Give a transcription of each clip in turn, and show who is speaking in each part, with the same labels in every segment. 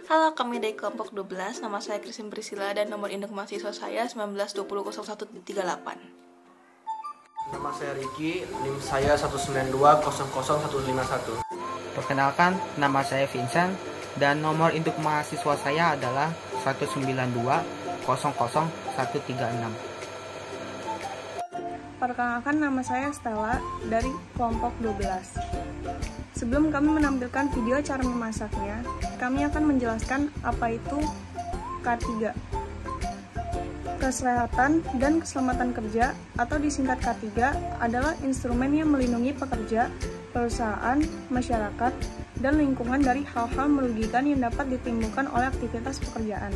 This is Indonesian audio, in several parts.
Speaker 1: Halo, kami dari kelompok 12, nama saya Christine Priscilla dan nomor induk mahasiswa saya 19200138.
Speaker 2: Nama saya Ricky, NIM saya 192000151.
Speaker 3: Perkenalkan, nama saya Vincent dan nomor induk mahasiswa saya adalah 192000136.
Speaker 4: Perkenalkan, nama saya Stella dari kelompok 12. Sebelum kami menampilkan video cara memasaknya, kami akan menjelaskan apa itu K3. Kesehatan dan keselamatan kerja atau disingkat K3 adalah instrumen yang melindungi pekerja, perusahaan, masyarakat, dan lingkungan dari hal-hal merugikan yang dapat ditimbulkan oleh aktivitas pekerjaan.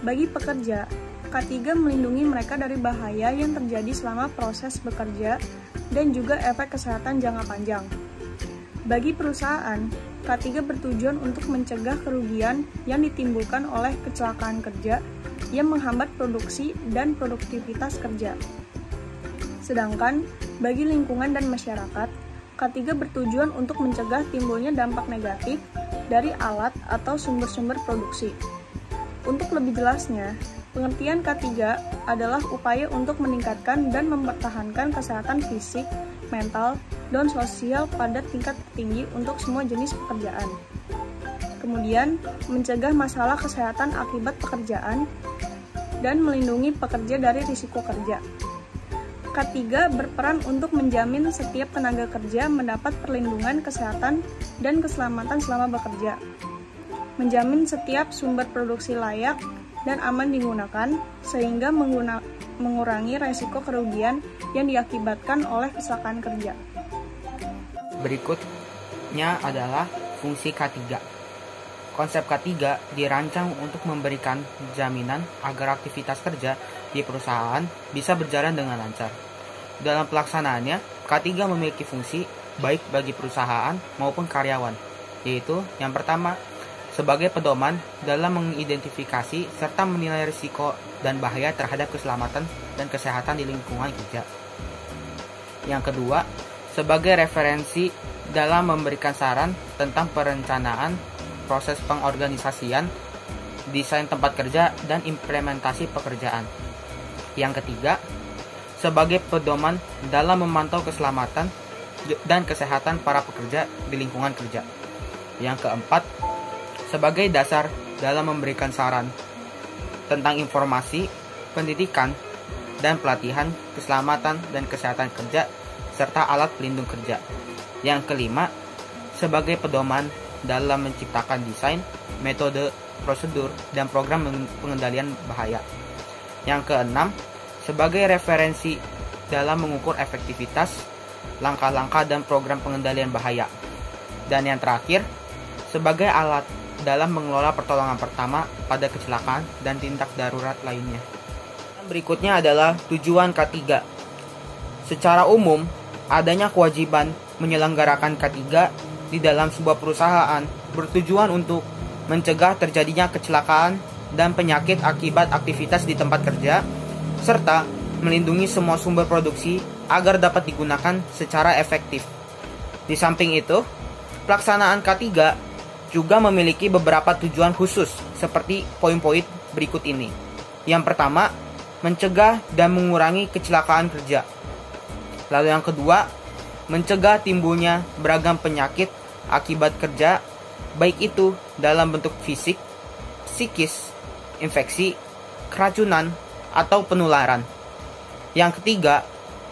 Speaker 4: Bagi pekerja, K3 melindungi mereka dari bahaya yang terjadi selama proses bekerja dan juga efek kesehatan jangka panjang. Bagi perusahaan, K3 bertujuan untuk mencegah kerugian yang ditimbulkan oleh kecelakaan kerja yang menghambat produksi dan produktivitas kerja. Sedangkan, bagi lingkungan dan masyarakat, K3 bertujuan untuk mencegah timbulnya dampak negatif dari alat atau sumber-sumber produksi. Untuk lebih jelasnya, pengertian K3 adalah upaya untuk meningkatkan dan mempertahankan kesehatan fisik, mental, dan sosial pada tingkat tertinggi untuk semua jenis pekerjaan. Kemudian, mencegah masalah kesehatan akibat pekerjaan dan melindungi pekerja dari risiko kerja. K3 berperan untuk menjamin setiap tenaga kerja mendapat perlindungan kesehatan dan keselamatan selama bekerja, menjamin setiap sumber produksi layak dan aman digunakan, sehingga mengurangi resiko kerugian yang diakibatkan oleh kecelakaan kerja.
Speaker 3: Berikutnya adalah fungsi K3. Konsep K3 dirancang untuk memberikan jaminan agar aktivitas kerja di perusahaan bisa berjalan dengan lancar. Dalam pelaksanaannya, K3 memiliki fungsi baik bagi perusahaan maupun karyawan, yaitu yang pertama, sebagai pedoman dalam mengidentifikasi serta menilai risiko dan bahaya terhadap keselamatan dan kesehatan di lingkungan kerja. Yang kedua, sebagai referensi dalam memberikan saran tentang perencanaan, proses pengorganisasian, desain tempat kerja, dan implementasi pekerjaan. Yang ketiga, sebagai pedoman dalam memantau keselamatan dan kesehatan para pekerja di lingkungan kerja. Yang keempat, sebagai dasar dalam memberikan saran tentang informasi, pendidikan, dan pelatihan keselamatan dan kesehatan kerja, serta alat pelindung kerja. Yang kelima, sebagai pedoman dalam menciptakan desain, metode, prosedur, dan program pengendalian bahaya. Yang keenam, sebagai referensi dalam mengukur efektivitas, langkah-langkah, dan program pengendalian bahaya. Dan yang terakhir, sebagai alat dalam mengelola pertolongan pertama pada kecelakaan dan tindak darurat lainnya. Berikutnya adalah tujuan K3. Secara umum, adanya kewajiban menyelenggarakan K3 di dalam sebuah perusahaan bertujuan untuk mencegah terjadinya kecelakaan dan penyakit akibat aktivitas di tempat kerja, serta melindungi semua sumber produksi agar dapat digunakan secara efektif. Di samping itu, pelaksanaan K3 juga memiliki beberapa tujuan khusus seperti poin-poin berikut ini. Yang pertama, mencegah dan mengurangi kecelakaan kerja. Lalu yang kedua, mencegah timbulnya beragam penyakit akibat kerja, baik itu dalam bentuk fisik, psikis, infeksi, keracunan, atau penularan. Yang ketiga,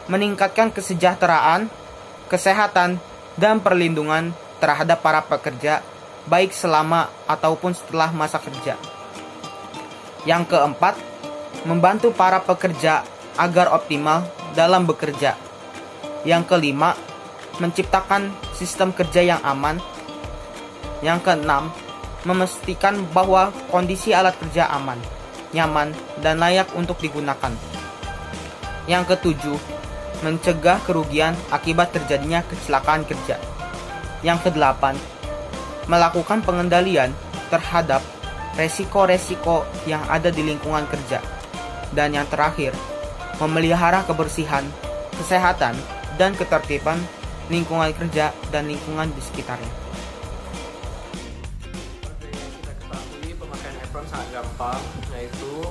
Speaker 3: meningkatkan kesejahteraan, kesehatan, dan perlindungan terhadap para pekerja, baik selama ataupun setelah masa kerja. Yang keempat, membantu para pekerja agar optimal dalam bekerja. Yang kelima, menciptakan sistem kerja yang aman. Yang keenam, memastikan bahwa kondisi alat kerja aman, nyaman, dan layak untuk digunakan. Yang ketujuh, mencegah kerugian akibat terjadinya kecelakaan kerja. Yang kedelapan, melakukan pengendalian terhadap resiko-resiko yang ada di lingkungan kerja. Dan yang terakhir, memelihara kebersihan, kesehatan, dan ketertiban lingkungan kerja dan lingkungan di sekitarnya.
Speaker 2: paham, yaitu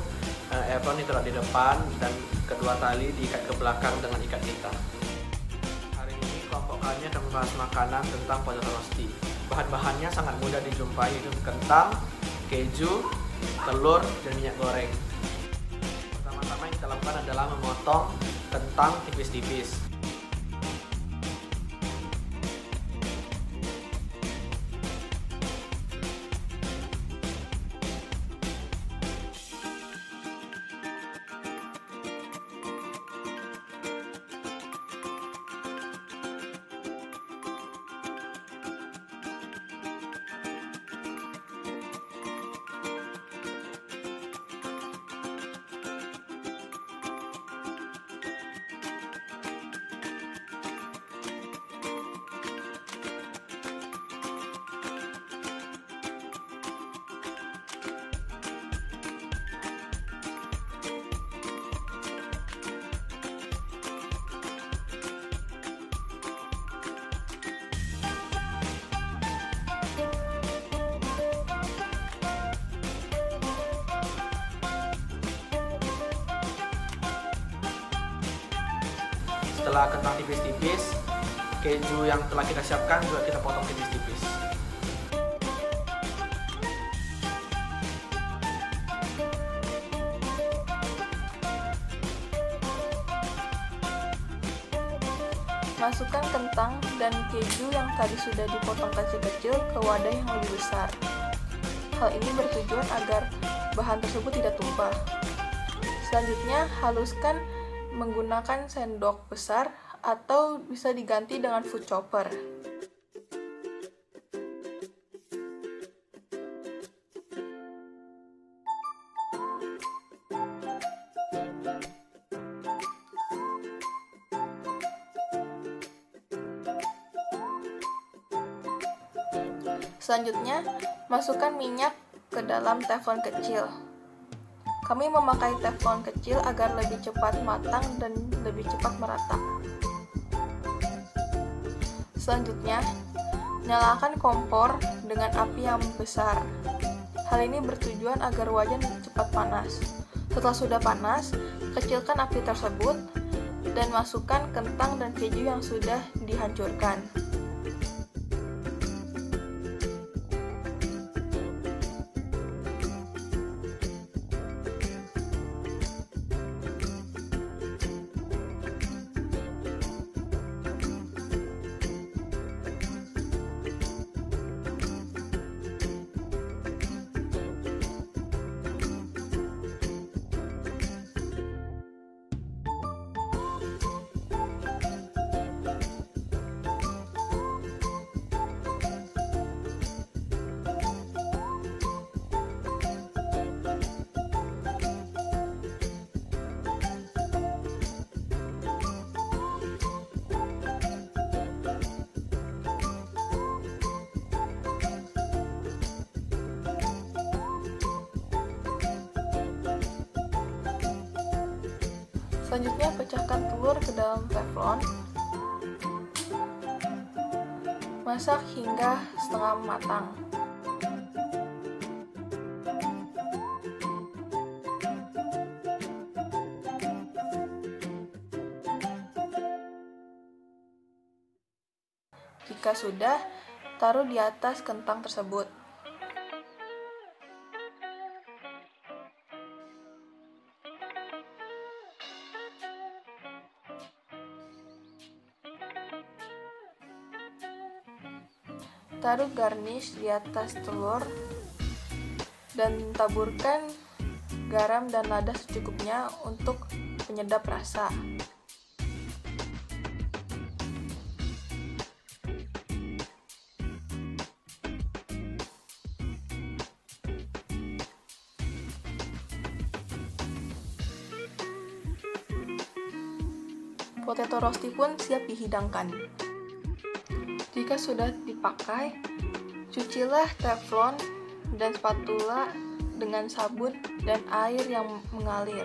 Speaker 2: apron ditaruh di depan dan kedua tali diikat ke belakang dengan ikat kita. Hari ini kelompok kami akan membahas makanan tentang potato rosti. Bahan-bahannya sangat mudah dijumpai, yaitu kentang, keju, telur, dan minyak goreng. Pertama-tama yang kita lakukan adalah memotong kentang tipis-tipis. Setelah kentang tipis-tipis, keju yang telah kita siapkan juga kita potong tipis-tipis.
Speaker 1: Masukkan kentang dan keju yang tadi sudah dipotong kecil-kecil ke wadah yang lebih besar. Hal ini bertujuan agar bahan tersebut tidak tumpah. Selanjutnya, haluskan menggunakan sendok besar atau bisa diganti dengan food chopper. Selanjutnya, masukkan minyak ke dalam teflon kecil. Kami memakai teflon kecil agar lebih cepat matang dan lebih cepat merata. Selanjutnya, nyalakan kompor dengan api yang besar. Hal ini bertujuan agar wajan cepat panas. Setelah sudah panas, kecilkan api tersebut dan masukkan kentang dan keju yang sudah dihancurkan. Selanjutnya, pecahkan telur ke dalam teflon. Masak hingga setengah matang. Jika sudah, taruh di atas kentang tersebut. Taruh garnish di atas telur dan taburkan garam dan lada secukupnya untuk penyedap rasa. Potato rosti pun siap dihidangkan. Jika sudah dipakai, cucilah teflon dan spatula dengan sabun dan air yang mengalir.